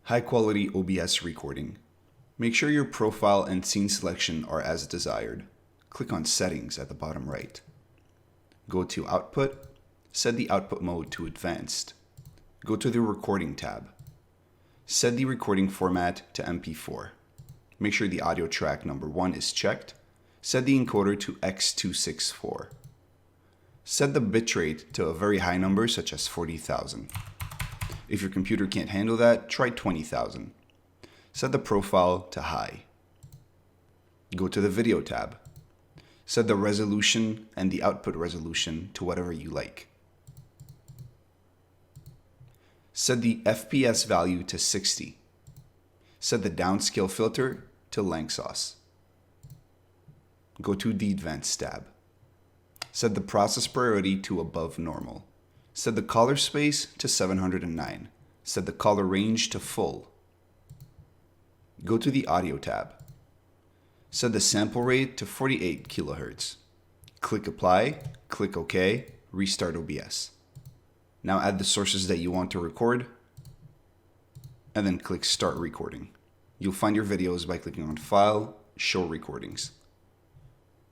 High quality OBS recording. Make sure your profile and scene selection are as desired. Click on Settings at the bottom right. Go to Output, set the output mode to Advanced. Go to the Recording tab. Set the recording format to MP4. Make sure the audio track number 1 is checked. Set the encoder to X264. Set the bitrate to a very high number such as 40,000. If your computer can't handle that, try 20,000. Set the profile to high. Go to the Video tab. Set the resolution and the output resolution to whatever you like. Set the FPS value to 60. Set the downscale filter to Langsauce. Go to the Advanced tab. Set the process priority to above normal. Set the color space to 709. Set the color range to full. Go to the Audio tab. Set the sample rate to 48 kHz. Click Apply, click OK, restart OBS. Now add the sources that you want to record, and then click Start Recording. You'll find your videos by clicking on File, Show Recordings.